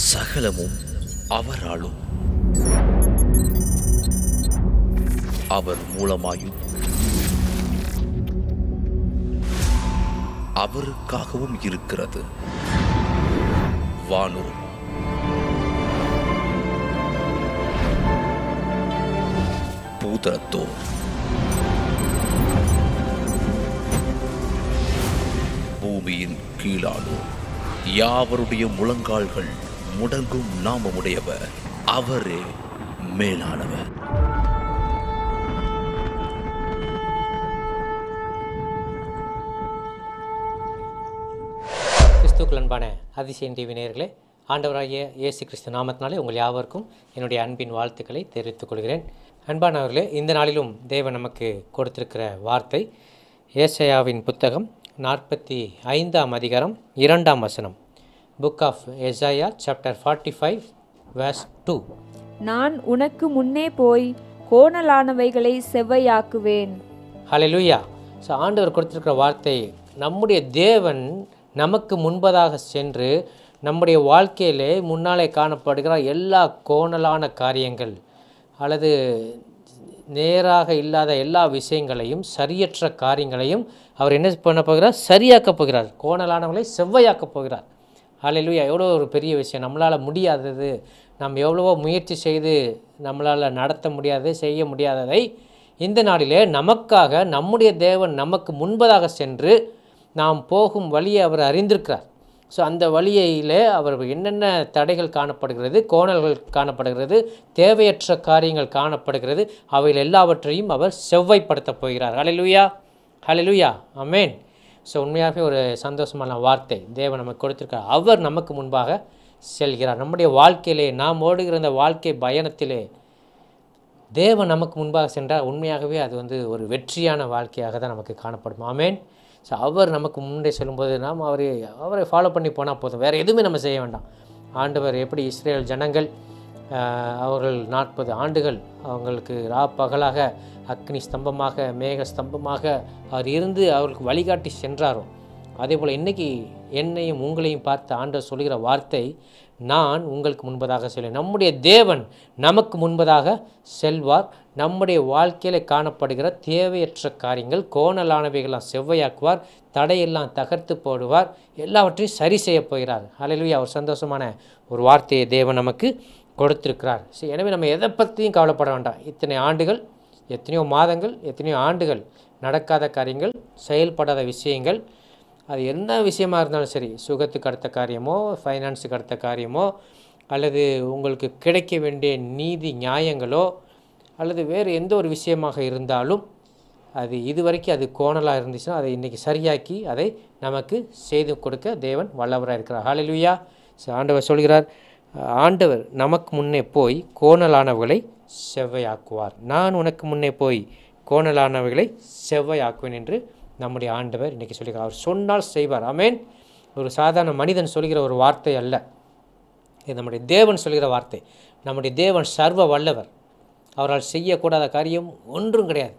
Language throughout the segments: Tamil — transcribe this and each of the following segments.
சகலமும் அவராலும் அவர் மூலமாயும் அவருக்காகவும் இருக்கிறது. வானோர் பூதரத்தோர் பூமியின் கீழானோர் யாவருடைய முழங்கால்கள் முடங்கும் நாமமுடையவர் அவரே மேலானவர். கிறிஸ்துவுக்குள் அன்பான அதிசயம் டிவி நேயர்களே, ஆண்டவராகிய இயேசு கிறிஸ்து நாமத்தினாலே உங்கள் யாவருக்கும் என்னுடைய அன்பின் வாழ்த்துக்களை தெரிவித்துக் கொள்கிறேன். அன்பானவர்களே, இந்த நாளிலும் தேவன் நமக்கு கொடுத்திருக்கிற வார்த்தை ஏசாயாவின் புத்தகம் 45ஆம் அதிகாரம் 2ஆம் வசனம். Book of Isaiah chapter 45 verse 2. நான் உனக்கு முன்னே போய் கோணலானவைகளை செவ்வையாக்குவேன். ஹல்லேலூயா. ஸோ ஆண்டவர் கொடுத்திருக்கிற வார்த்தை, நம்முடைய தேவன் நமக்கு முன்பதாக சென்று நம்முடைய வாழ்க்கையிலே முன்னாலே காணப்படுகிற எல்லா கோணலான காரியங்கள் அல்லது நேராக இல்லாத எல்லா விஷயங்களையும் சரியற்ற காரியங்களையும் அவர் என்ன பண்ண போகிறார்? சரியாக்கப் போகிறார். கோணலானவங்களை செவ்வையாக்கப் போகிறார். ஹல்லேலூயா. எவ்வளோ ஒரு பெரிய விஷயம். நம்மளால் முடியாதது, நம்ம எவ்வளவோ முயற்சி செய்து நம்மளால் நடத்த முடியாது, செய்ய முடியாததை இந்த நாளிலே நமக்காக நம்முடைய தேவன் நமக்கு முன்பதாக சென்று நாம் போகும் வழியை அவர் அறிந்திருக்கிறார். ஸோ அந்த வழியிலே அவர் என்னென்ன தடைகள் காணப்படுகிறது, கோணல்கள் காணப்படுகிறது, தேவையற்ற காரியங்கள் காணப்படுகிறது, அவைகள் எல்லாவற்றையும் அவர் செவ்வாய்ப்படுத்தப் போகிறார். ஹல்லேலூயா, ஹல்லேலூயா, ஆமென். ஸோ உண்மையாகவே ஒரு சந்தோஷமான வார்த்தை தேவன் நமக்கு கொடுத்திருக்கார். அவர் நமக்கு முன்பாக செல்கிறார். நம்முடைய வாழ்க்கையிலே நாம் ஓடுகிற இந்த வாழ்க்கை பயணத்திலே தேவன் நமக்கு முன்பாக சென்றால் உண்மையாகவே அது ஒரு வெற்றியான வாழ்க்கையாக தான் நமக்கு காணப்படும். ஆமென். ஸோ அவர் நமக்கு முன்னே சொல்லும்போது நாம் அவரை ஃபாலோ பண்ணி போனால் போதும், வேறு எதுவுமே நம்ம செய்ய வேண்டாம். ஆண்டவர் எப்படி இஸ்ரேல் ஜனங்கள் அவர்கள் 40 ஆண்டுகள் அவங்களுக்கு பகலாக அக்னி ஸ்தம்பமாக மேக ஸ்தம்பமாக அவர் இருந்து அவர்களுக்கு வழிகாட்டி சென்றாரோ, அதே போல் இன்றைக்கி என்னையும் உங்களையும் பார்த்து ஆண்டவர் சொல்கிற வார்த்தை, நான் உங்களுக்கு முன்பதாக செல்வேன். நம்முடைய தேவன் நமக்கு முன்பதாக செல்வார். நம்முடைய வாழ்க்கையில் காணப்படுகிற தேவையற்ற காரியங்கள் கோணலானவைகளாம் செவ்வையாக்குவார், தடையெல்லாம் தகர்த்து போடுவார், எல்லாவற்றையும் சரி செய்ய போகிறார். ஹல்லேலூயா. ஒரு சந்தோஷமான ஒரு வார்த்தையை தேவன் நமக்கு கொடுத்திருக்கிறார். எனவே நம்ம எதை பற்றியும் கவலைப்பட வேண்டாம். இத்தனை ஆண்டுகள், எத்தனையோ மாதங்கள், எத்தனையோ ஆண்டுகள் நடக்காத காரியங்கள், செயல்படாத விஷயங்கள், அது என்ன விஷயமா இருந்தாலும் சரி, சுகத்துக்கு அடுத்த காரியமோ, ஃபைனான்ஸுக்கு அடுத்த காரியமோ, அல்லது உங்களுக்கு கிடைக்க வேண்டிய நீதி நியாயங்களோ, அல்லது வேறு எந்த ஒரு விஷயமாக இருந்தாலும் அது இதுவரைக்கும் அது கோணலாக இருந்துச்சுன்னா அதை இன்றைக்கி சரியாக்கி அதை நமக்கு செய்து கொடுக்க தேவன் வல்லவராக இருக்கிறார். ஹல்லேலூயா. ஆண்டவர் சொல்கிறார், ஆண்டவர் நமக்கு முன்னே போய் கோணலானவர்களை செவ்வையாக்குவார். நான் உனக்கு முன்னே போய் கோணலானவர்களை செவ்வையாக்குவேன் என்று நம்முடைய ஆண்டவர் இன்றைக்கி சொல்கிறார். அவர் சொன்னால் செய்வார். ஆமென். ஒரு சாதாரண மனிதன் சொல்கிற ஒரு வார்த்தை அல்ல, இது நம்முடைய தேவன் சொல்கிற வார்த்தை. நம்முடைய தேவன் சர்வ வல்லவர். அவரால் செய்யக்கூடாத காரியம் ஒன்றும் கிடையாது.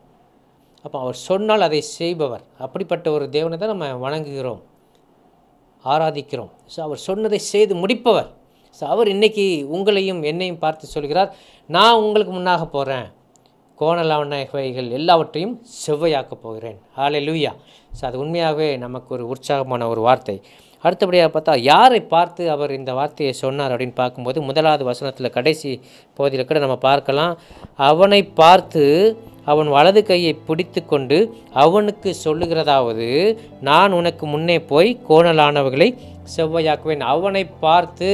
அப்போ அவர் சொன்னால் அதை செய்பவர். அப்படிப்பட்ட ஒரு தேவனை தான் நம்ம வணங்குகிறோம், ஆராதிக்கிறோம். ஸோ அவர் சொன்னதை செய்து முடிப்பவர். ஸோ அவர் இன்றைக்கி உங்களையும் என்னையும் பார்த்து சொல்கிறார், நான் உங்களுக்கு முன்னாக போகிறேன், கோணலானவைகள் எல்லாவற்றையும் செவ்வையாக்கப் போகிறேன். ஹல்லேலூயா. ஸோ அது உண்மையாகவே நமக்கு ஒரு உற்சாகமான ஒரு வார்த்தை. அடுத்தபடியாக பார்த்தா, யாரை பார்த்து அவர் இந்த வார்த்தையை சொன்னார் அப்படின்னு பார்க்கும்போது, 1வது வசனத்தில் கடைசி பகுதியில் கூட நம்ம பார்க்கலாம், அவனை பார்த்து அவன் வலது கையை பிடித்து கொண்டு அவனுக்கு சொல்லுகிறதாவது, நான் உனக்கு முன்னே போய் கோணலானவர்களை செவ்வையாக்குவேன். அவனை பார்த்து,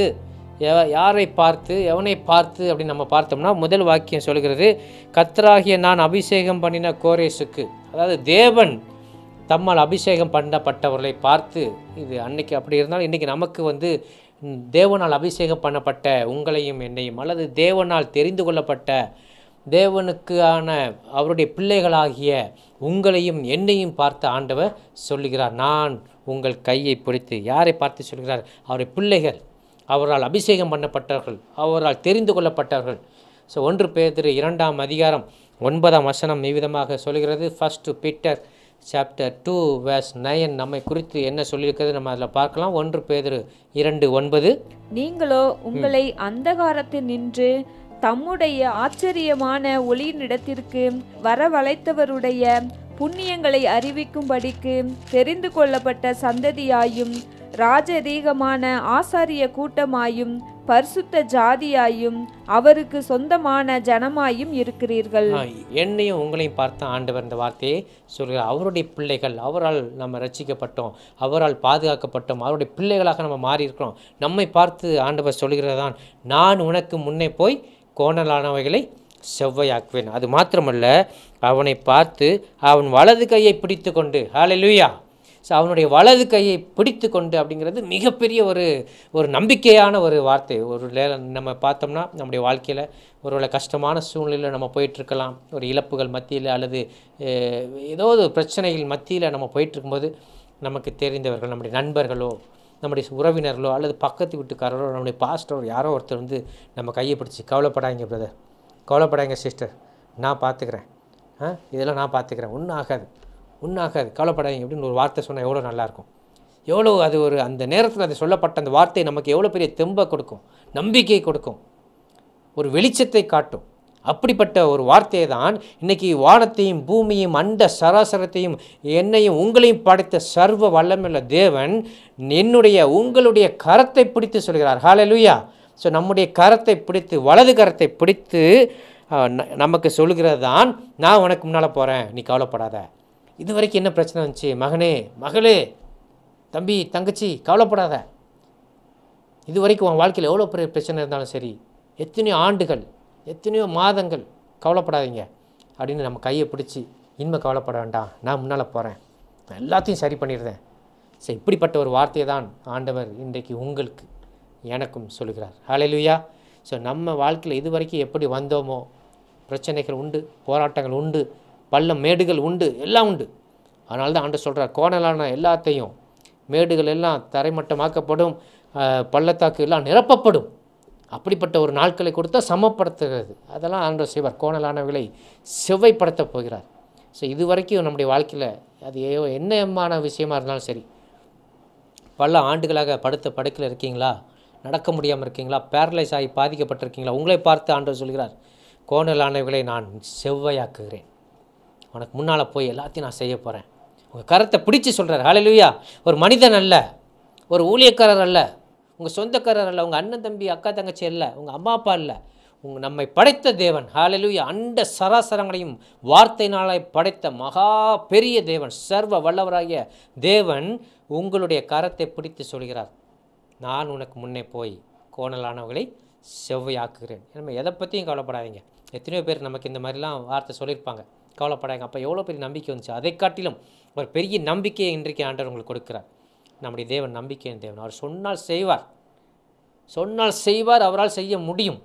யாரை பார்த்து, எவனை பார்த்து அப்படின்னு நம்ம பார்த்தோம்னா, முதல் வாக்கியம் சொல்கிறது, கர்த்தராகிய நான் அபிஷேகம் பண்ணின கோரேசுக்கு, அதாவது தேவன் தம்மால் அபிஷேகம் பண்ணப்பட்டவர்களை பார்த்து. இது அன்னைக்கு அப்படி இருந்தாலும் இன்றைக்கி நமக்கு தேவனால் அபிஷேகம் பண்ணப்பட்ட உங்களையும் என்னையும், அல்லது தேவனால் தெரிந்து கொள்ளப்பட்ட தேவனுக்கான அவருடைய பிள்ளைகளாகிய உங்களையும் என்னையும் பார்த்து ஆண்டவர் சொல்லுகிறார், நான் உங்கள் கையை பிடித்து. யாரை பார்த்து சொல்கிறார்? அவருடைய பிள்ளைகள், அவரால் அபிஷேகம் பண்ணப்பட்டவர்கள், அவரால் தெரிந்து கொள்ளப்பட்டவர்கள். ஸோ 1 பேதுரு 2ஆம் அதிகாரம் 9ஆம் வசனம் இவ்விதமாக சொல்கிறது. 1 Peter சாப்டர் 2 verse 9 நம்மை குறித்து என்ன சொல்லியிருக்கிறது நம்ம அதில் பார்க்கலாம். 1 பேதுரு 2:9. நீங்களோ உங்களை அந்தகாரத்தில் நின்று தம்முடைய ஆச்சரியமான ஒளியினிடத்திற்கு வரவழைத்தவருடைய புண்ணியங்களை அறிவிக்கும்படிக்கு தெரிந்து கொள்ளப்பட்ட சந்ததியாயும் ராஜரீகமான ஆசாரிய கூட்டமாயும் பரிசுத்த ஜாதியாயும் அவருக்கு சொந்தமான ஜனமாயும் இருக்கிறீர்கள். என்னையும் உங்களையும் பார்த்த ஆண்டவர் இந்த வார்த்தையை சொல்கிறார். அவருடைய பிள்ளைகள், அவரால் நம்ம ரட்சிக்கப்பட்டோம், அவரால் பாதுகாக்கப்பட்டோம், அவருடைய பிள்ளைகளாக நம்ம மாறி இருக்கிறோம். நம்மை பார்த்து ஆண்டவர் சொல்கிறதான், நான் உனக்கு முன்னே போய் கோணலானவைகளை செவ்வையாக்குவேன். அது மாத்திரமல்ல, அவனை பார்த்து அவன் வலது கையை பிடித்து கொண்டு, ஹல்லேலூயா, ஸோ அவனுடைய வலது கையை பிடித்து கொண்டு அப்படிங்கிறது மிகப்பெரிய ஒரு நம்பிக்கையான ஒரு வார்த்தை. நம்ம பார்த்தோம்னா நம்முடைய வாழ்க்கையில் ஒருவேளை கஷ்டமான சூழ்நிலையில் நம்ம போயிட்டுருக்கலாம், ஒரு இழப்புகள் மத்தியில் அல்லது ஏதோ ஒரு பிரச்சனைகள் மத்தியில் நம்ம போயிட்டுருக்கும்போது நமக்கு தெரிந்தவர்கள், நம்முடைய நண்பர்களோ நம்முடைய உறவினர்களோ அல்லது பக்கத்து வீட்டுக்காரரோ நம்முடைய பாஸ்டரோ யாரோ ஒருத்தர் வந்து நம்ம கையை பிடிச்சி, கவலைப்படாதீங்க பிரதர், கவலைப்படாதீங்க சிஸ்டர், நான் பார்த்துக்கிறேன், இதெல்லாம் நான் பார்த்துக்கிறேன், ஒன்றும் ஆகாது, கவலைப்படாதீங்க அப்படின்னு ஒரு வார்த்தை சொன்னால் எவ்வளோ நல்லாயிருக்கும். எவ்வளோ அது அந்த நேரத்தில் அது சொல்லப்பட்ட அந்த வார்த்தை நமக்கு எவ்வளோ பெரிய தெம்பை கொடுக்கும், நம்பிக்கை கொடுக்கும், ஒரு வெளிச்சத்தை காட்டும். அப்படிப்பட்ட ஒரு வார்த்தையை தான் இன்றைக்கி வானத்தையும் பூமியையும் அண்ட சராசரத்தையும் என்னையும் உங்களையும் படைத்த சர்வ வல்லமையுள்ள தேவன் உங்களுடைய கரத்தை பிடித்து சொல்கிறார். ஹல்லேலூயா. ஸோ நம்முடைய கரத்தை பிடித்து, வலது கரத்தை பிடித்து நமக்கு சொல்கிறது தான், நான் உனக்கு முன்னால் போகிறேன், நீ கவலைப்படாத. இது வரைக்கும் என்ன பிரச்சனை வந்துச்சு, மகனே மகளே தம்பி தங்கச்சி கவலைப்படாத. இது வரைக்கும் உன் வாழ்க்கையில் எவ்வளோ பெரிய பிரச்சனை இருந்தாலும் சரி, எத்தனையோ ஆண்டுகள் எத்தனையோ மாதங்கள், கவலைப்படாதீங்க அப்படின்னு நம்ம கையை பிடிச்சி, இனிமே கவலைப்பட வேண்டாம், நான் முன்னால் போகிறேன், நான் எல்லாத்தையும் சரி பண்ணிடுறேன். ஸோ இப்படிப்பட்ட ஒரு வார்த்தையை தான் ஆண்டவர் இன்றைக்கு உங்களுக்கு எனக்கும் சொல்லுகிறார். ஹல்லேலூயா. ஸோ நம்ம வாழ்க்கையில் இது வரைக்கும் எப்படி வந்தோமோ, பிரச்சனைகள் உண்டு, போராட்டங்கள் உண்டு, பள்ளம் மேடுகள் உண்டு, எல்லாம் உண்டு. அதனால தான் ஆண்டவர் சொல்கிறார், கோணலான எல்லாத்தையும், மேடுகள் எல்லாம் தரைமட்டமாக்கப்படும், பள்ளத்தாக்கு எல்லாம் நிரப்பப்படும். அப்படிப்பட்ட ஒரு நாட்களை கொடுத்தா சமப்படுத்துகிறது. அதெல்லாம் ஆண்டவர் செய்வார். கோணலானவர்களை செவ்வைப்படுத்த போகிறார். ஸோ இது வரைக்கும் நம்முடைய வாழ்க்கையில் அது என்னமான விஷயமா இருந்தாலும் சரி, பல ஆண்டுகளாக படுத்த படுக்கையில் இருக்கீங்களா, நடக்க முடியாமல் இருக்கீங்களா, பேரலைஸ் ஆகி பாதிக்கப்பட்டிருக்கீங்களா, உங்களை பார்த்து ஆண்டவர் சொல்கிறார், கோணலானவர்களை நான் செவ்வையாக்குகிறேன், உனக்கு முன்னால் போய் எல்லாத்தையும் நான் செய்ய போகிறேன். உங்கள் கரத்தை பிடிச்சி சொல்கிறார். ஹல்லேலூயா. ஒரு மனிதன் அல்ல, ஒரு ஊழியக்காரர் அல்ல, உங்கள் சொந்தக்காரர் அல்ல, உங்கள் அண்ணன் தம்பி அக்கா தங்கச்சி அல்ல, உங்கள் அம்மா அப்பா இல்லை, நம்மை படைத்த தேவன். ஹல்லேலூயா. அண்ட சராசரங்களையும் வார்த்தையினாலே படைத்த மகா பெரிய தேவன், சர்வ வல்லவராகிய தேவன் உங்களுடைய கரத்தை பிடித்து சொல்கிறார், நான் உனக்கு முன்னே போய் கோணலானவர்களை செவ்வையாக்குகிறேன். நம்ம எதை பற்றியும் கவலைப்படாதீங்க. எத்தனையோ பேர் நமக்கு இந்த மாதிரிலாம் வார்த்தை சொல்லியிருப்பாங்க, கவலைப்படாங்க. அப்போ எவ்வளோ பெரிய நம்பிக்கை வந்துச்சு. அதை காட்டிலும் ஒரு பெரிய நம்பிக்கையை இன்றைக்கு ஆண்டவர் உங்களுக்கு கொடுக்குறார். நம்முடைய தேவன் நம்பிக்கையின் தேவன். அவர் சொன்னால் செய்வார், அவரால் செய்ய முடியும்.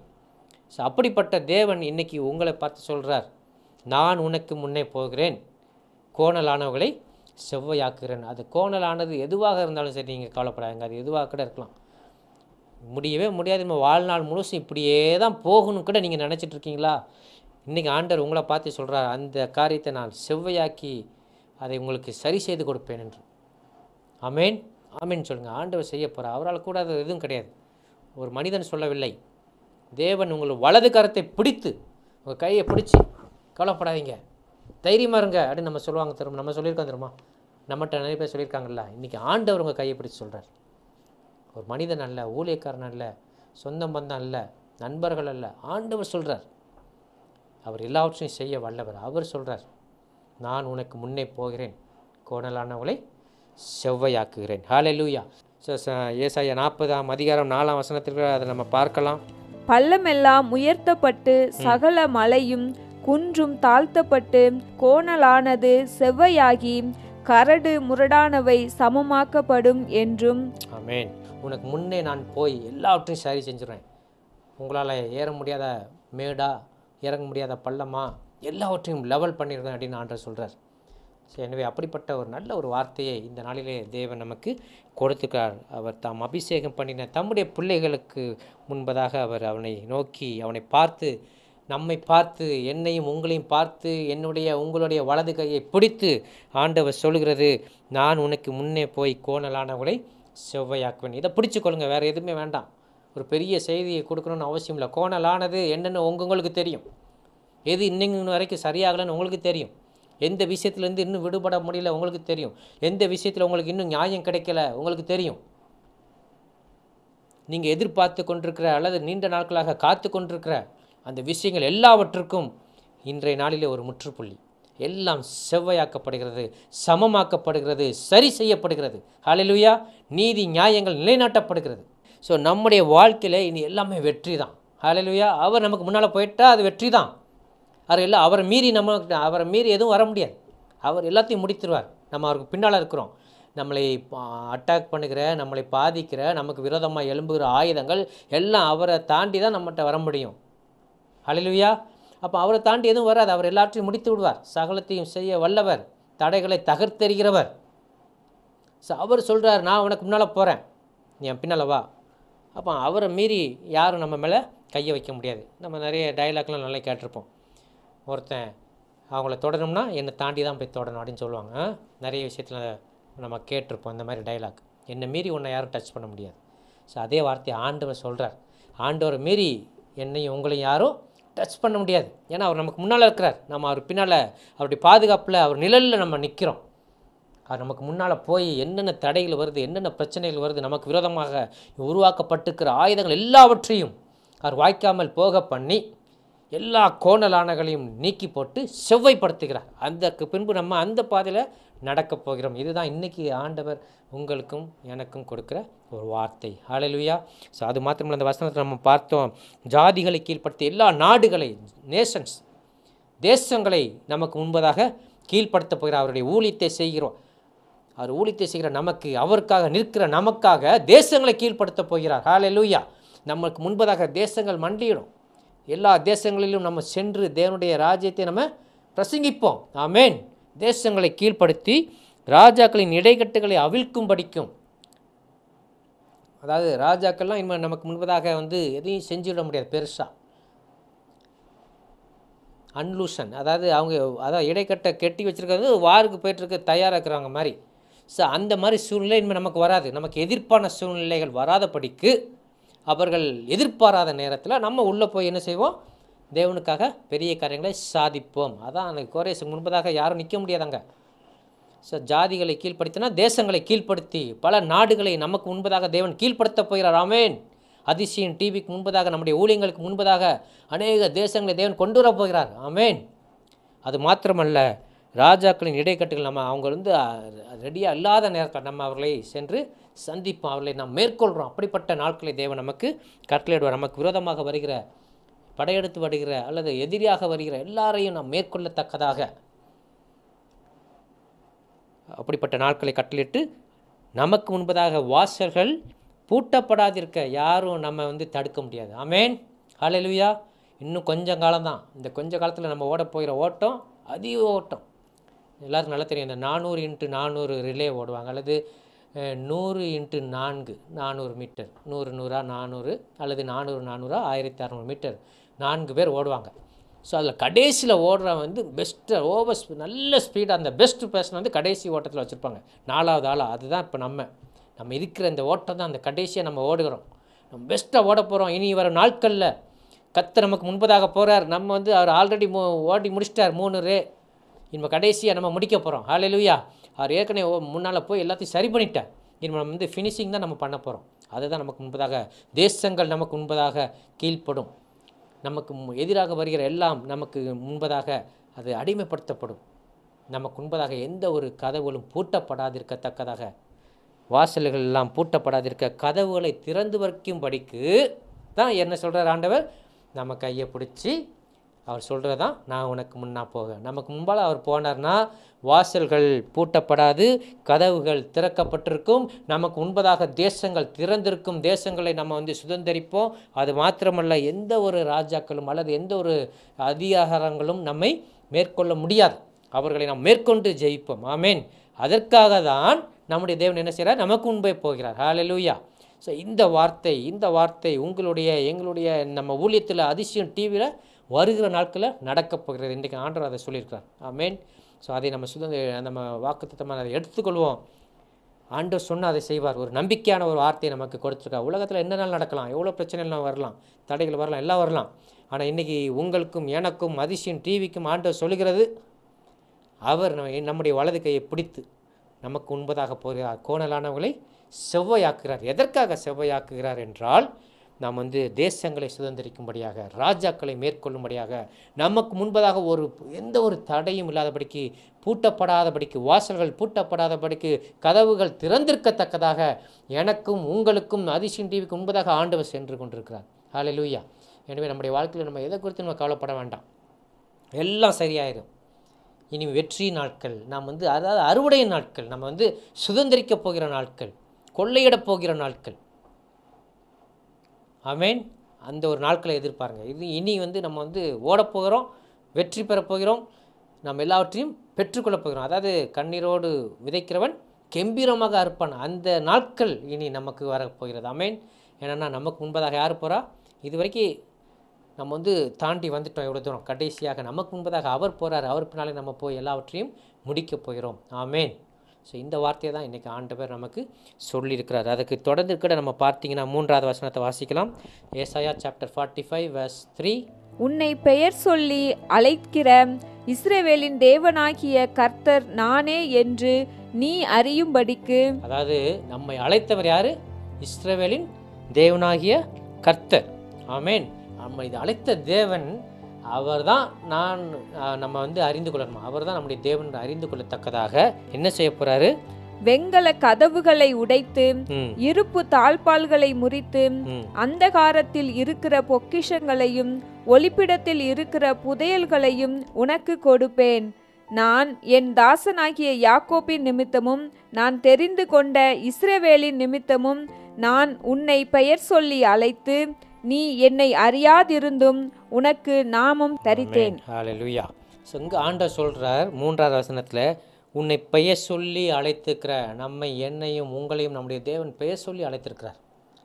ஸோ அப்படிப்பட்ட தேவன் இன்றைக்கி உங்களை பார்த்து சொல்கிறார், நான் உனக்கு முன்னே போகிறேன், கோணலானவர்களை செவ்வையாக்குகிறேன். அது கோணலானது எதுவாக இருந்தாலும் சரி, நீங்கள் கவலைப்படாங்க, அது எதுவாக கூட இருக்கலாம். முடியவே முடியாது, நம்ம வாழ்நாள் முழுசும் இப்படியே தான் போகணும் கூட நீங்கள் நினச்சிட்டு இருக்கீங்களா? இன்றைக்கி ஆண்டவர் உங்களை பார்த்து சொல்கிறார், அந்த காரியத்தை நான் செவ்வையாக்கி அதை உங்களுக்கு சரி செய்து கொடுப்பேன் என்று. ஆமேன், ஆமேன் சொல்லுங்கள். ஆண்டவர் செய்ய போகிறார். அவரால் கூட அது எதுவும் கிடையாது. ஒரு மனிதன் சொல்லவில்லை, தேவன் உங்கள் வலது கரத்தை பிடித்து, உங்கள் கையை பிடிச்சி, கவலைப்படாதீங்க, தைரியமாக இருங்க அப்படின்னு நம்ம சொல்லுவாங்க. திரும்ப நம்ம சொல்லியிருக்கோம் தெரியுமா, நம்மகிட்ட நிறைய பேர் சொல்லியிருக்காங்கல்ல. இன்றைக்கி ஆண்டவர் உங்கள் கையை பிடிச்சி சொல்கிறார். ஒரு மனிதன் அல்ல, ஊழியக்காரன் அல்ல, சொந்த பந்தம் அல்ல, நண்பர்கள் அல்ல, ஆண்டவர் சொல்கிறார். அவர் எல்லாவற்றையும் செய்ய வல்லவர். அவர் சொல்கிறார், நான் உனக்கு முன்னே போகிறேன், கோணலானவர்களை செவ்வையாக்குகிறேன். ஹல்லேலூயா. ஏசாயா 40:4 அதை நம்ம பார்க்கலாம். பள்ளமெல்லாம் உயர்த்தப்பட்டு சகல மலையும் குன்றும் தாழ்த்தப்பட்டு கோணலானது செவ்வையாகி கரடு முரடானவை சமமாக்கப்படும் என்றும். ஆமென். உனக்கு முன்னே நான் போய் எல்லாவற்றையும் சரி செஞ்சுருவேன். உங்களால் ஏற முடியாத மேடா, இறங்க முடியாத பள்ளமா, எல்லாவற்றையும் லெவல் பண்ணிடுவேன் அப்படின்னு ஆண்டவர் சொல்கிறார். ஸோ எனவே அப்படிப்பட்ட ஒரு நல்ல ஒரு வார்த்தையை இந்த நாளிலே தேவன் நமக்கு கொடுத்துக்கிறார். அவர் தாம் அபிஷேகம் பண்ணின தம்முடைய பிள்ளைகளுக்கு முன்பதாக அவர் அவனை நோக்கி, அவனை பார்த்து நம்மை பார்த்து, என்னையும் உங்களையும் பார்த்து, உங்களுடைய வலது கையை பிடித்து ஆண்டவர் சொல்கிறது, நான் உனக்கு முன்னே போய் கோணலானவங்களை செவ்வையாக்குவேன். இதை பிடிச்சிக்கொள்ளுங்க, வேறு எதுவுமே வேண்டாம். ஒரு பெரிய செய்தியை கொடுக்கணும்னு அவசியம் இல்லை. கோணலானது என்னென்னு உங்களுக்கு தெரியும். எது இன்னும் வரைக்கும் சரியாகலைன்னு உங்களுக்கு தெரியும். எந்த விஷயத்துலேருந்து இன்னும் விடுபட முடியல உங்களுக்கு தெரியும். எந்த விஷயத்தில் உங்களுக்கு இன்னும் நியாயம் கிடைக்கல உங்களுக்கு தெரியும். நீங்கள் எதிர்பார்த்து கொண்டிருக்கிற அல்லது நீண்ட நாட்களாக காத்து கொண்டிருக்கிற அந்த விஷயங்கள் எல்லாவற்றுக்கும் இன்றைய நாளிலே ஒரு முற்றுப்புள்ளி. எல்லாம் செவ்வையாக்கப்படுகிறது, சமமாக்கப்படுகிறது, சரி செய்யப்படுகிறது. ஹல்லேலூயா. நீதி நியாயங்கள் நிலைநாட்டப்படுகிறது. ஸோ நம்முடைய வாழ்க்கையில் இனி எல்லாமே வெற்றி தான். ஹல்லேலூயா. அவர் நமக்கு முன்னால் போயிட்டால் அது வெற்றி தான். அவரை மீறி எதுவும் வர முடியாது. அவர் எல்லாத்தையும் முடித்துருவார். நம்ம அவருக்கு பின்னால் இருக்கிறோம். நம்மளை அட்டாக் பண்ணுகிற, நம்மளை பாதிக்கிற, நமக்கு விரோதமாக எழும்புகிற ஆயுதங்கள் எல்லாம் அவரை தாண்டி தான் நம்மகிட்ட வர முடியும். ஹல்லேலூயா. அப்போ அவரை தாண்டி எதுவும் வராது. அவர் எல்லாத்தையும் முடித்து விடுவார். சகலத்தையும் செய்ய வல்லவர், தடைகளை தகர்த்தெறிகிறவர். ஸோ அவர் சொல்கிறார், நான் உனக்கு முன்னால் போகிறேன், நீ என் பின்னால் வா. அப்போ அவரை மீறி யாரும் நம்ம மேலே கையை வைக்க முடியாது. நம்ம நிறைய டைலாக்லாம் நல்லா கேட்டிருப்போம். ஒருத்தன் அவங்கள தொடரணும்னா என்னை தாண்டி தான் போய் தொடரணும் அப்படின்னு சொல்லுவாங்க. நிறைய விஷயத்தில் நம்ம கேட்டிருப்போம் இந்த மாதிரி டைலாக். என்னை மீறி உன்னை யாரும் டச் பண்ண முடியாது. ஸோ அதே வார்த்தையை ஆண்டவர் சொல்கிறார். ஆண்டவரை மீறி என்னையும் உங்களையும் யாரும் டச் பண்ண முடியாது. ஏன்னா அவர் நமக்கு முன்னால் இருக்கிறார். நம்ம அவர் பின்னால், அவருடைய பாதுகாப்பில், அவர் நிழலில் நம்ம நிற்கிறோம். அவர் நமக்கு முன்னால் போய் என்னென்ன தடைகள் வருது, என்னென்ன பிரச்சனைகள் வருது, நமக்கு விரோதமாக உருவாக்கப்பட்டிருக்கிற ஆயுதங்கள் எல்லாவற்றையும் அவர் வாய்க்காமல் போக பண்ணி எல்லா கோணலானங்களையும் நீக்கி போட்டு செவ்வைப்படுத்துகிறார். அதற்கு பின்பு நம்ம அந்த பாதையில் நடக்கப் போகிறோம். இதுதான் இன்றைக்கி ஆண்டவர் உங்களுக்கும் எனக்கும் கொடுக்குற ஒரு வார்த்தை. ஹல்லேலூயா. ஸோ அது மாத்திரமில்லை, அந்த வசனத்தை நம்ம பார்த்தோம். ஜாதிகளை கீழ்ப்படுத்தி எல்லா நாடுகளை, நேஷன்ஸ், தேசங்களை நமக்கு முன்பதாக கீழ்ப்படுத்த போகிறார். அவருடைய ஊழியத்தை செய்கிறோம். அவர் ஊழியத்தை செய்கிற நமக்கு, அவருக்காக நிற்கிற நமக்காக தேசங்களை கீழ்ப்படுத்த போகிறார். ஹல்லேலூயா. நமக்கு முன்பதாக தேசங்கள் மண்டியிடும். எல்லா தேசங்களிலும் நம்ம சென்று தேவனுடைய ராஜ்யத்தை நம்ம பிரசங்கிப்போம். ஆமேன். தேசங்களை கீழ்ப்படுத்தி ராஜாக்களின் இடைக்கட்டுகளை அவிழ்க்கும் படிக்கும். அதாவது ராஜாக்கள்லாம் இனிமேல் நமக்கு முன்பதாக எதையும் செஞ்சுவிட முடியாது. பெருசாக அன்லூஷன், அதாவது இடைக்கட்டை கெட்டி வச்சுருக்கிறது, வாருக்கு போய்ட்டுருக்க தயாராக இருக்கிறாங்க மாதிரி. ஸோ அந்த மாதிரி சூழ்நிலை இனிமேல் நமக்கு வராது. நமக்கு எதிர்ப்பான சூழ்நிலைகள் வராதபடிக்கு அவர்கள் எதிர்பாராத நேரத்தில் நம்ம உள்ளே போய் என்ன செய்வோம்? தேவனுக்காக பெரிய காரியங்களை சாதிப்போம். அதான் அந்த கோரேசுக்கு முன்பதாக யாரும் நிற்க முடியாதாங்க. ஸோ ஜாதிகளை கீழ்ப்படுத்தினா தேசங்களை கீழ்ப்படுத்தி பல நாடுகளை நமக்கு முன்பதாக தேவன் கீழ்ப்படுத்த போகிறார். ஆமேன். அதிசயம் டிவிக்கு முன்பதாக, நம்முடைய ஊழியங்களுக்கு முன்பதாக அநேக தேசங்களை தேவன் கொண்டு வர போகிறார். ஆமேன். அது மாத்திரமல்ல, ராஜாக்களின் இடைக்கட்டுகள் நம்ம அவங்க ரெடியாக இல்லாத நேரத்தில் நம்ம அவர்களை சென்று சந்திப்போம், அவர்களை நாம் மேற்கொள்கிறோம். அப்படிப்பட்ட நாட்களை தேவன் நமக்கு கட்டளையிடுவார். நமக்கு விரோதமாக வருகிற, படையெடுத்து வருகிற அல்லது எதிரியாக வருகிற எல்லாரையும் நாம் மேற்கொள்ளத்தக்கதாக அப்படிப்பட்ட நாட்களை கட்டளையிட்டு நமக்கு முன்பதாக வாசல்கள் பூட்டப்படாதிருக்க யாரும் நம்ம தடுக்க முடியாது. ஆமேன். ஹல்லேலூயா. இன்னும் கொஞ்சம் காலம்தான். இந்த கொஞ்ச காலத்தில் நம்ம ஓட போகிற ஓட்டம் அதிக ஓட்டம். எல்லாருக்கும் நல்லா தெரியும். இந்த 400x400 ரிலே ஓடுவாங்க, அல்லது 100x4 400 மீட்டர், 100 400 அல்லது 400 1600 மீட்டர் 4 பேர் ஓடுவாங்க. ஸோ அதில் கடைசியில் ஓடுறவன் பெஸ்ட்டு நல்ல ஸ்பீடாக அந்த பெஸ்ட் பர்சன் கடைசி ஓட்டத்தில் வச்சுருப்பாங்க, 4வது ஆளாக. அதுதான் இப்போ நம்ம இருக்கிற இந்த ஓட்டம் தான். அந்த கடைசியாக நம்ம ஓடுகிறோம், நம்ம பெஸ்ட்டாக ஓட போகிறோம். இனி வர நாட்களில் கர்த்தர் நமக்கு முன்பதாக போகிறார். நம்ம அவர் ஆல்ரெடி ஓடி முடிச்சிட்டார் 3 ரே. இனிமேல் கடைசியாக நம்ம முடிக்க போகிறோம். ஹல்லேலூயா. அவர் ஏற்கனவே முன்னால் போய் எல்லாத்தையும் சரி பண்ணிட்டார். இனிமேல் நம்ம ஃபினிஷிங் தான் நம்ம பண்ண போகிறோம். அதுதான் நமக்கு முன்பதாக தேசங்கள் நமக்கு முன்பதாக கீழ்ப்படும். நமக்கு எதிராக வருகிற எல்லாம் நமக்கு முன்பதாக அது அடிமைப்படுத்தப்படும். நமக்கு முன்பதாக எந்த ஒரு கதவுகளும் பூட்டப்படாதிருக்கத்தக்கதாக, வாசல்கள் எல்லாம் பூட்டப்படாதிருக்க கதவுகளை திறந்து வைக்கும்படிக்கு தான் என்ன சொல்கிறார் ஆண்டவர்? நம்ம கையை பிடிச்சி அவர் சொல்கிறதான், நான் உனக்கு முன்னா போக. நமக்கு முன்பால் அவர் போனார்னா வாசல்கள் பூட்டப்படாது, கதவுகள் திறக்கப்பட்டிருக்கும். நமக்கு முன்பதாக தேசங்கள் திறந்திருக்கும். தேசங்களை நம்ம சுதந்திரிப்போம். அது மாத்திரமல்ல, எந்த ஒரு ராஜாக்களும் அல்லது எந்த ஒரு அதிகாரங்களும் நம்மை மேற்கொள்ள முடியாது. அவர்களை நாம் மேற்கொண்டு ஜெயிப்போம். ஆமேன். அதற்காக தான் நம்முடைய தேவன் என்ன செய்கிறார்? நமக்கு முன்பே போகிறார். ஹல்லேலூயா. ஸோ இந்த வார்த்தை எங்களுடைய நம்ம ஊழியத்தில் அதிசயம் டிவியில் வருகிற நாட்களில் நடக்கப் போகிறது. இன்றைக்கு ஆண்டவர் அதை சொல்லியிருக்கிறார். ஆமென். ஸோ அதை நம்ம வாக்குத்தத்தமாக அதை எடுத்துக்கொள்வோம். ஆண்டவர் சொன்னால் அதை செய்வார். ஒரு நம்பிக்கையான ஒரு வார்த்தையை நமக்கு கொடுத்துருக்கார். உலகத்தில் என்னென்ன நடக்கலாம், எவ்வளோ பிரச்சனைலாம் வரலாம், தடைகள் வரலாம், எல்லாம் வரலாம். ஆனால் இன்றைக்கி உங்களுக்கும் எனக்கும் அதிசயம் டிவிக்கும் ஆண்டவர் சொல்லுகிறது, அவர் நம்முடைய வலது கையை பிடித்து நமக்கு முன்பதாக போகிறார். கோணலானவர்களை செவ்வையாக்குகிறார். எதற்காக செவ்வையாக்குகிறார் என்றால், நாம் தேசங்களை சுதந்திரிக்கும்படியாக, ராஜாக்களை மேற்கொள்ளும்படியாக, நமக்கு முன்பதாக எந்த ஒரு தடையும் இல்லாதபடிக்கு, பூட்டப்படாதபடிக்கு, வாசல்கள் பூட்டப்படாதபடிக்கு, கதவுகள் திறந்திருக்கத்தக்கதாக எனக்கும் உங்களுக்கும் அதிசயம் டிவிக்கு முன்பதாக ஆண்டவர் சென்று கொண்டிருக்கிறார். ஹல்லேலூயா. எனவே நம்முடைய வாழ்க்கையில் நம்ம எதை குறித்து நம்ம கவலைப்பட வேண்டாம். எல்லாம் சரியாயிடும். இனி வெற்றி நாட்கள், நாம் அதாவது அறுவடை நாட்கள், நம்ம சுதந்திரிக்கப் போகிற நாட்கள், கொள்ளையிடப் போகிற நாட்கள். ஆமென். அந்த ஒரு நாட்களை எதிர்பாருங்க. இது இனி நம்ம ஓடப்போகிறோம், வெற்றி பெறப் போகிறோம், நம்ம எல்லாவற்றையும் பெற்றுக்கொள்ளப் போகிறோம். அதாவது கண்ணீரோடு விதைக்கிறவன் கெம்பீரமாக அறுப்பான். அந்த நாட்கள் இனி நமக்கு வரப்போகிறது. ஆமென். ஏன்னா நமக்கு முன்பதாக யார் போகிறா? இது வரைக்கும் நம்ம தாண்டி வந்துட்டோம் எவ்வளோ தூரம். கடைசியாக நமக்கு முன்பதாக அவர் போகிறார். அவர் பின்னாலே நம்ம போய் எல்லாவற்றையும் முடிக்கப் போகிறோம். ஆமென். ஸோ இந்த வார்த்தையை தான் இன்றைக்கி ஆண்டவர் நமக்கு சொல்லியிருக்கிறார். அதுக்கு தொடர்ந்து கூட நம்ம பார்த்தீங்கன்னா 3வது வசனத்தை வாசிக்கலாம். ஏசாயா சாப்டர் 45 verse 3. உன்னை பெயர் சொல்லி அழைக்கிற இஸ்ரவேலின் தேவனாகிய கர்த்தர் நானே என்று நீ அறியும்படிக்கு. அதாவது நம்மை அழைத்தவர் யாரு? இஸ்ரவேலின் தேவனாகிய கர்த்தர். ஆமென். நம்ம இது அழைத்த தேவன் அவர் தான். நம்ம அறிந்து கொள்ளணும். அவர் தான் நம்முடைய தேவன் அறிந்து கொள்ளத்தக்கதாக என்ன செய்ய போறாரு? வெங்கல கதவுகளை உடைத்து இருப்பு தாழ்பால்களை முறித்து அந்தகாரத்தில் இருக்கிற பொக்கிஷங்களையும் ஒளிப்பிடத்தில் இருக்கிற புதையல்களையும் உனக்கு கொடுப்பேன். நான் என் தாசனாகிய யாக்கோபின் நிமித்தமும் நான் தெரிந்து கொண்ட இஸ்ரவேலின் நிமித்தமும் நான் உன்னை பெயர் சொல்லி அழைத்து நீ என்னை அறியாதிருந்தும் உனக்கு நாமம் தரித்தேன். ஹல்லேலூயா. ஸோ இங்கே ஆண்டவர் சொல்கிறார் 3வது வசனத்தில், உன்னை பெயர் சொல்லி அழைத்திருக்கிற நம்மை, என்னையும் உங்களையும் நம்முடைய தேவன் பெயர் சொல்லி அழைத்திருக்கிறார்.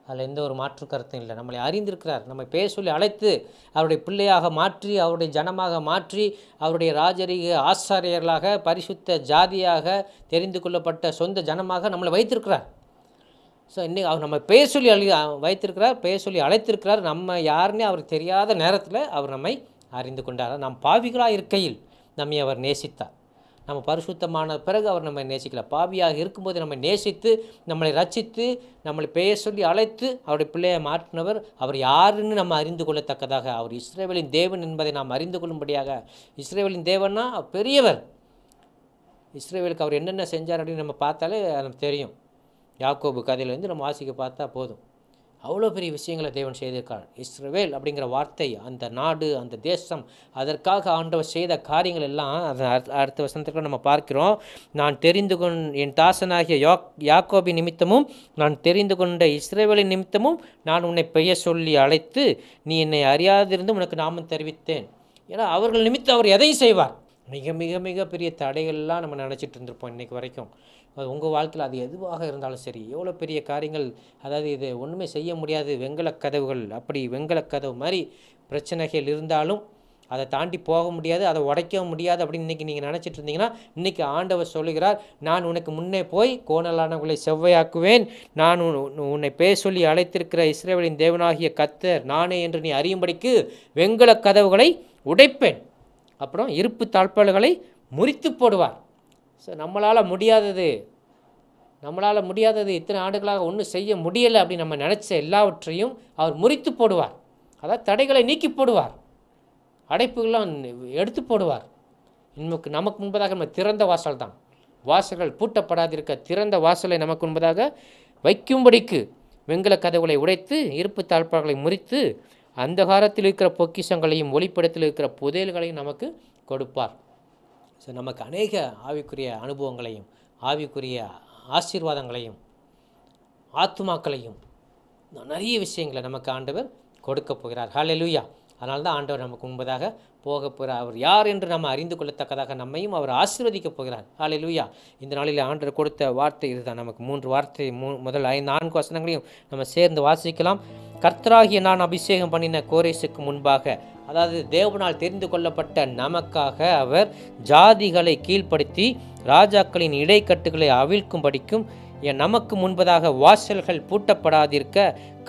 அதில் எந்த ஒரு மாற்று கருத்தும் இல்லை. நம்மளை அறிந்திருக்கிறார். நம்மை பெயர் சொல்லி அழைத்து அவருடைய பிள்ளையாக மாற்றி, அவருடைய ஜனமாக மாற்றி, அவருடைய ராஜரீக ஆசாரியர்களாக, பரிசுத்த ஜாதியாக, தெரிந்து கொள்ளப்பட்ட சொந்த ஜனமாக நம்மளை வைத்திருக்கிறார். ஸோ இன்றைக்கி அவர் நம்ம பெயர் சொல்லி வைத்திருக்கிறார், பெயர் சொல்லி அழைத்திருக்கிறார். நம்ம யாருன்னே அவருக்கு தெரியாத நேரத்தில் அவர் நம்மை அறிந்து கொண்டார். நாம் பாவிகளாக இருக்கையில் நம்மை அவர் நேசித்தார். நம்ம பரிசுத்தமான பிறகு அவர் நம்மை நேசிக்கல. பாவியாக இருக்கும்போது நம்மை நேசித்து, நம்மளை ரட்சித்து, நம்மளை பெயர் சொல்லி அழைத்து அவருடைய பிள்ளையை மாற்றினவர். அவர் யாருன்னு நம்ம அறிந்து கொள்ளத்தக்கதாக, அவர் இஸ்ரவேலின் தேவன் என்பதை நாம் அறிந்து கொள்ளும்படியாக. இஸ்ரவேலின் தேவன்னா பெரியவர். இஸ்ரவேலுக்கு அவர் என்னென்ன செஞ்சார் அப்படின்னு நம்ம பார்த்தாலே நமக்கு தெரியும். யாக்கோபு கதையிலேருந்து நம்ம வாசிக்க பார்த்தா போதும். அவ்வளோ பெரிய விஷயங்களை தேவன் செய்திருக்கார். இஸ்ரவேல் அப்படிங்கிற வார்த்தை, அந்த நாடு, அந்த தேசம், அதற்காக ஆண்டவர் செய்த காரியங்கள் எல்லாம் அடுத்த வசனத்துக்கு நம்ம பார்க்கிறோம். நான் என் தாசனாகிய யாக்கோபின் நிமித்தமும் நான் தெரிந்து கொண்ட இஸ்ரவேலின் நிமித்தமும் நான் உன்னை பெயர் சொல்லி அழைத்து நீ என்னை அறியாதிருந்தும் உனக்கு நாமம் தெரிவித்தேன். ஏன்னா அவர்கள் நிமித்தம் அவர் எதையும் செய்வார். மிக மிக மிக பெரிய தடைகள்லாம் நம்ம நினச்சிட்டு இருந்திருப்போம் இன்றைக்கு வரைக்கும். அது உங்கள் வாழ்க்கையில் அது எதுவாக இருந்தாலும் சரி, எவ்வளோ பெரிய காரியங்கள், அதாவது இது ஒன்றுமே செய்ய முடியாது, வெண்கலக் கதவுகள், அப்படி வெண்கலக் கதவு மாதிரி பிரச்சனைகள் இருந்தாலும் அதை தாண்டி போக முடியாது, அதை உடைக்கவும் முடியாது அப்படின்னு இன்றைக்கி நீங்கள் நினச்சிட்டு இருந்தீங்கன்னா, இன்றைக்கி ஆண்டவர் சொல்லுகிறார், நான் உனக்கு முன்னே போய் கோணலானவர்களை செவ்வையாக்குவேன். நான் உன்னை பேர் சொல்லி அழைத்திருக்கிற இஸ்ரவேலின் தேவனாகிய கர்த்தர் நானே என்று நீ அறியும்படிக்கு வெண்கலக் கதவுகளை உடைப்பேன். அப்புறம் இருப்பு தாழ்பால்களை முறித்து போடுவார். ஸோ நம்மளால் முடியாதது இத்தனை ஆண்டுகளாக ஒன்றும் செய்ய முடியலை அப்படின்னு நம்ம நினச்ச எல்லாவற்றையும் அவர் முறித்து போடுவார். அதாவது தடைகளை நீக்கி போடுவார், அடைப்புகள்லாம் எடுத்து போடுவார். நமக்கு முன்பதாக நம்ம திறந்த வாசல் தான். வாசல்கள் பூட்டப்படாதிருக்க திறந்த வாசலை நமக்கு முன்பதாக வைக்கும்படிக்கு வெண்கல கதவுகளை உடைத்து இருப்பு தாழ்பால்களை முறித்து அந்தகாரத்தில் இருக்கிற பொக்கிஷங்களையும் ஒளிப்படத்தில் இருக்கிற புதையல்களையும் நமக்கு கொடுப்பார். ஸோ நமக்கு அநேக ஆவிக்குரிய அனுபவங்களையும் ஆவிக்குரிய ஆசீர்வாதங்களையும் ஆத்துமாக்களையும் நிறைய விஷயங்களை நமக்கு ஆண்டவர் கொடுக்க போகிறார். ஹல்லேலூயா. அதனால தான் ஆண்டவர் நமக்கு முன்பதாக போக போகிறார். அவர் யார் என்று நம்ம அறிந்து கொள்ளத்தக்கதாக நம்மையும் அவர் ஆசீர்வதிக்க போகிறார். ஹல்லேலூயா. இந்த நாளில் ஆண்டவர் கொடுத்த வார்த்தை இதுதான். நமக்கு 3 வார்த்தை முதல் 4 வசனங்களையும் நம்ம சேர்ந்து வாசிக்கலாம். கர்த்தராகிய நான் அபிஷேகம் பண்ணின கோரேசுக்கு முன்பாக, அதாவது தேவனால் தெரிந்து கொள்ளப்பட்ட நமக்காக அவர் ஜாதிகளை கீழ்ப்படுத்தி ராஜாக்களின் இடைக்கட்டுகளை அவிழ்க்கும்படிக்கும் நமக்கு முன்பதாக வாசல்கள் பூட்டப்படாதிருக்க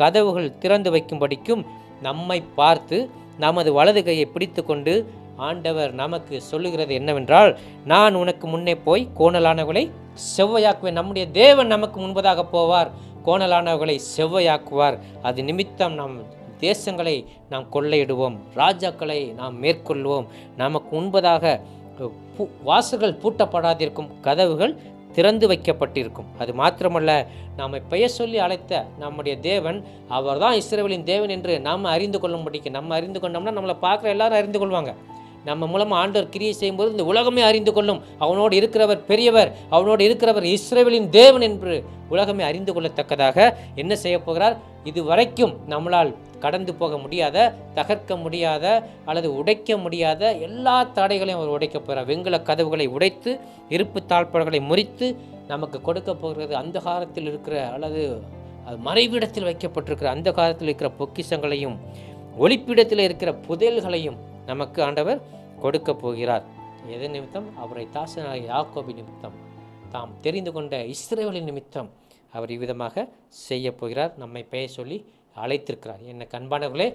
கதவுகள் திறந்து வைக்கும்படிக்கும் நம்மை பார்த்து நமது வலது கையை பிடித்து கொண்டு ஆண்டவர் நமக்கு சொல்லுகிறது என்னவென்றால், நான் உனக்கு முன்னே போய் கோணலானவர்களை செவ்வையாக்குவேன். நம்முடைய தேவன் நமக்கு முன்பதாக போவார், கோணலானவர்களை செவ்வையாக்குவார். அது நிமித்தம் நாம் தேசங்களை நாம் கொள்ளையிடுவோம், ராஜாக்களை நாம் மேற்கொள்வோம். நமக்கு முன்பதாக வாசல்கள் பூட்டப்படாதிருக்கும், கதவுகள் திறந்து வைக்கப்பட்டிருக்கும். அது மாத்திரமல்ல, நம்மை பெயர் சொல்லி அழைத்த நம்முடைய தேவன் அவர்தான் இஸ்ரவேலின் தேவன் என்று நாம் அறிந்து கொள்ளும்படிக்கு, நம்ம அறிந்து கொண்டோம்னா நம்மளை பார்க்குற எல்லாரும் அறிந்து கொள்வாங்க. நம்ம மூலமாக ஆண்டவர் கிரியை செய்யும்போது இந்த உலகமே அறிந்து கொள்ளும், அவனோடு இருக்கிறவர் பெரியவர், அவனோடு இருக்கிறவர் இஸ்ரவேலின் தேவன் என்று உலகமே அறிந்து கொள்ளத்தக்கதாக என்ன செய்ய போகிறார்? இது வரைக்கும் நம்மளால் கடந்து போக முடியாத, தகர்க்க முடியாத அல்லது உடைக்க முடியாத எல்லா தடைகளையும் அவர் உடைக்க போகிறார். வெண்கல கதவுகளை உடைத்து இருப்பு தாழ்பாடுகளை முறித்து நமக்கு கொடுக்க போகிறது. அந்த காலத்தில் இருக்கிற அல்லது மறைவிடத்தில் வைக்கப்பட்டிருக்கிற அந்த காலத்தில் இருக்கிற பொக்கிஷங்களையும் ஒளிப்பிடத்தில் இருக்கிற புதையல்களையும் நமக்கு ஆண்டவர் கொடுக்க போகிறார். எது நிமித்தம்? அவரை தாசனாகிய யாக்கோபு நிமித்தம், தாம் தெரிந்து கொண்ட இஸ்ரவேலின் நிமித்தம் அவர் இவ்விதமாக செய்ய போகிறார். நம்மை பெயர் சொல்லி அழைத்திருக்கிறார். என்ன அன்பானவர்களே,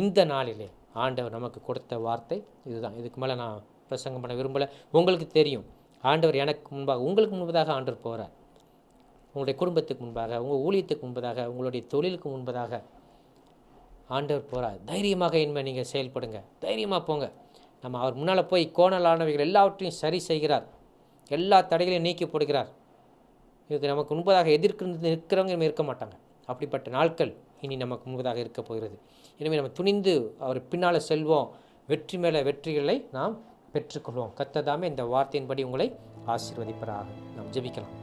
இந்த நாளிலே ஆண்டவர் நமக்கு கொடுத்த வார்த்தை இதுதான். இதுக்கு மேலே நான் பிரசங்கம் பண்ண விரும்பலை. உங்களுக்கு தெரியும், ஆண்டவர் எனக்கு முன்பாக, உங்களுக்கு முன்பதாக ஆண்டவர் போகிறார். உங்களுடைய குடும்பத்துக்கு முன்பாக, உங்கள் ஊழியத்துக்கு முன்பதாக, உங்களுடைய தொழிலுக்கு முன்பதாக ஆண்டவர் போகிறார். தைரியமாக இனிமேல் நீங்கள் செயல்படுங்க, தைரியமாக போங்க. நம்ம அவர் முன்னால் போய் கோணலானவைகள் எல்லாவற்றையும் சரி செய்கிறார், எல்லா தடைகளையும் நீக்கி போடுகிறார். இதுக்கு நமக்கு முன்பதாக நிற்கிறவங்க இருக்க மாட்டாங்க. அப்படிப்பட்ட நாட்கள் இனி நமக்கு முன்பதாக இருக்க போகிறது. எனவே நம்ம துணிந்து அவர் பின்னால் செல்வோம், வெற்றி மேலே வெற்றிகளை நாம் பெற்றுக்கொள்வோம். கர்த்தர் இந்த வார்த்தையின்படி உங்களை ஆசீர்வதிப்பராக. நாம் ஜெபிக்கலாம்.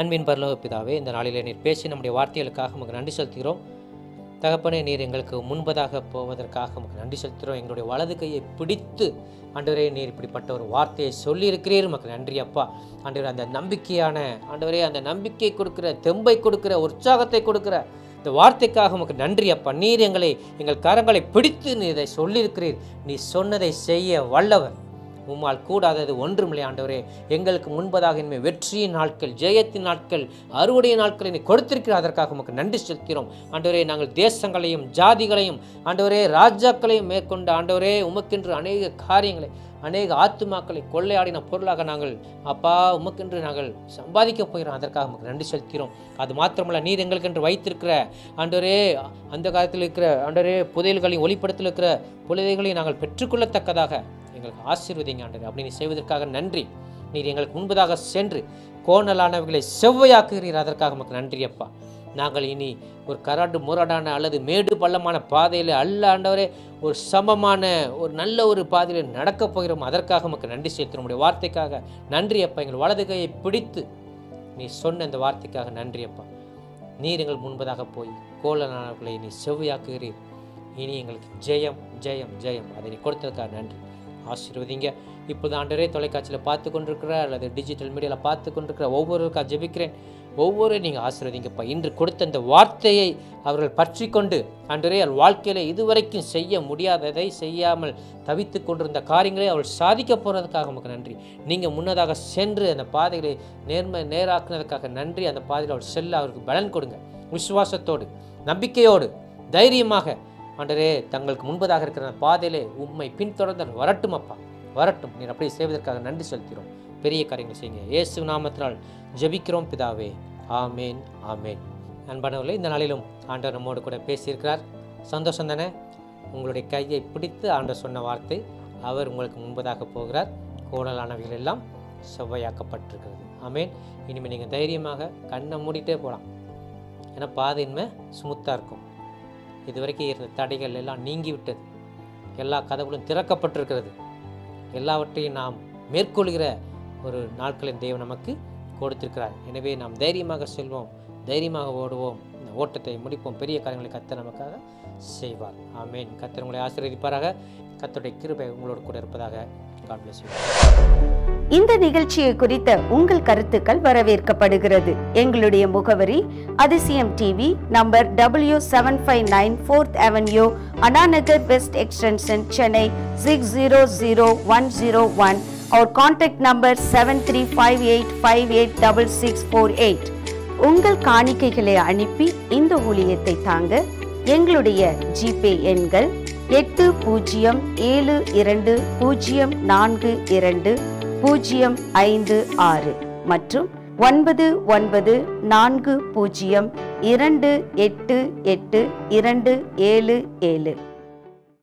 அன்பின் பரலோக பிதாவே, இந்த நாளிலே நீர் பேசி நம்முடைய வார்த்தைகளுக்காக நமக்கு நன்றி செலுத்துகிறோம். தகப்பனே, நீர் எங்களுக்கு முன்பதாக போவதற்காக நமக்கு நன்றி செலுத்துகிறோம். எங்களுடைய வலது கையை பிடித்து ஆண்டவரே நீர் இப்படிப்பட்ட ஒரு வார்த்தையை சொல்லியிருக்கிறீர், நமக்கு நன்றி அப்பா. ஆண்டவரே, அந்த நம்பிக்கையான ஆண்டவரே, அந்த நம்பிக்கை கொடுக்குற, தெம்பை கொடுக்குற, உற்சாகத்தை கொடுக்குற இந்த வார்த்தைக்காக நமக்கு நன்றி அப்பா. நீர் எங்கள் கரங்களை பிடித்து நீர் இதை சொல்லியிருக்கிறீர். நீ சொன்னதை செய்ய வல்லவர், உம்மால் கூடாதது ஒன்றுமில்லை ஆண்டவரே. எங்களுக்கு முன்பதாக இனிமேல் வெற்றியின் நாட்கள், ஜெயத்தின் நாட்கள், அறுவடைய நாட்களை நீ கொடுத்திருக்கிற, அதற்காக உமக்கு நன்றி செலுத்துகிறோம் ஆண்டவரே. நாங்கள் தேசங்களையும் ஜாதிகளையும் ஆண்டவரே ராஜாக்களையும் மேற்கொண்ட ஆண்டவரே உமக்கென்று அநேக காரியங்களை, அநேக ஆத்துமாக்களை கொள்ளையாடின பொருளாக நாங்கள் அப்பா உமக்கென்று நாங்கள் சம்பாதிக்க போகிறோம். அதற்காக நமக்கு நன்றி செலுத்துகிறோம். அது மாத்திரமல்ல, நீர் எங்களுக்கென்று வைத்திருக்கிற ஆண்டவரே அந்த காலத்தில் இருக்கிற ஆண்டவரே புதையல்களையும் ஒளிப்படத்தில் இருக்கிற புதையல்களையும் நாங்கள் பெற்றுக்கொள்ளத்தக்கதாக எங்களுக்கு ஆசீர்வதிங்க ஆண்டவரே. அப்படி நீ செய்வதற்காக நன்றி. நீர் எங்களுக்கு முன்பதாக சென்று கோணலானவர்களை செவ்வையாக்குகிறீர், அதற்காக நமக்கு நன்றி அப்பா. நாங்கள் இனி ஒரு கரடு முரடான அல்லது மேடு பள்ளமான பாதையில் அல்ல ஆண்டவரே, ஒரு சமமான ஒரு நல்ல ஒரு பாதையில் நடக்கப் போகிறோம். அதற்காக நமக்கு நன்றி செலுத்துகிறோம். நம்முடைய வார்த்தைக்காக நன்றி அப்பா. எங்கள் வலது கையை பிடித்து நீ சொன்ன அந்த வார்த்தைக்காக நன்றி அப்பா. நீர் எங்கள் முன்பதாக போய் கோணலானவர்களை நீ செவ்வையாக்குகிறீர். இனி எங்களுக்கு ஜெயம் ஜெயம் ஜெயம். அதை நீ கொடுத்ததுக்காக நன்றி. ஆசீர்வதிங்க. இப்போது ஆண்டவரே தொலைக்காட்சியில் பார்த்து கொண்டிருக்கிற அல்லது டிஜிட்டல் மீடியாவில் பார்த்து கொண்டிருக்கிற ஒவ்வொருவருக்காக ஜெபிக்கிறேன். ஒவ்வொரு நீங்கள் ஆசீர்வதிங்கப்பா. இன்று கொடுத்த இந்த வார்த்தையை அவர்கள் பற்றி கொண்டு ஆண்டவரே வாழ்க்கையில் இதுவரைக்கும் செய்ய முடியாததை, செய்யாமல் தவித்து கொண்டிருந்த காரியங்களை அவள் சாதிக்க போகிறதுக்காக நமக்கு நன்றி. நீங்கள் முன்னதாக சென்று அந்த பாதைகளை நேராக்குனதுக்காக நன்றி. அந்த பாதையில் அவள் செல்ல அவருக்கு பலன் கொடுங்க. விசுவாசத்தோடு, நம்பிக்கையோடு, தைரியமாக ஆண்டவரே தங்களுக்கு முன்பதாக இருக்கிற பாதையிலே உம்மை பின்தொடர்ந்து வரட்டும் அப்பா, வரட்டும். நீர் அப்படி செய்வதற்காக நன்றி செலுத்துகிறோம். பெரிய காரியங்களை செய்யுங்க. இயேசு நாமத்தினால் ஜெபிக்கிறோம் பிதாவே. ஆமேன் ஆமேன். அன்பானவர்களே, இந்த நாளிலும் ஆண்டவர் நம்மோடு கூட பேசியிருக்கிறார். சந்தோஷம் தானே? உங்களுடைய கையை பிடித்து ஆண்டவர் சொன்ன வார்த்தை, அவர் உங்களுக்கு முன்பதாக போகிறார். கோணலானவைகள் எல்லாம் செவ்வையாக்கப்பட்டிருக்கிறது. ஆமேன். இனிமேல் நீங்கள் தைரியமாக கண்ணை மூடிட்டே போகலாம். ஏன்னா பாதையின்மை ஸ்மூத்தாக இருக்கும். இதுவரைக்கும் இருந்த தடைகள் எல்லாம் நீங்கிவிட்டது. எல்லா கதவுகளும் திறக்கப்பட்டிருக்கிறது. எல்லாவற்றையும் நாம் மேற்கொள்கிற ஒரு நாட்களின் தேவன் நமக்கு கொடுத்திருக்கிறார். எனவே நாம் தைரியமாக செல்வோம், தைரியமாக ஓடுவோம், இந்த ஓட்டத்தை முடிப்போம். பெரிய காரியங்களை கர்த்தர் நமக்காக செய்வார். ஆமேன். கர்த்தர் உங்களை ஆசீர்வதிப்பாராக. கர்த்தருடைய கிருபை உங்களோடு கூட இருப்பதாக. God bless you. இந்த நிகழ்ச்சியை குறித்த உங்கள் கருத்துக்கள் வரவேற்கப்படுகிறது. எங்களுடைய முகவரி அதிசயம் TV, number W759 4th Avenue, Anna Nagar West Extension, Chennai 600101. Our contact number 7358586648. உங்கள் காணிக்கைகளை அனுப்பி இந்த ஊழியத்தை தாங்க எங்களுடைய ஜிபே எண்கள் 8020420556 மற்றும் 9940288277.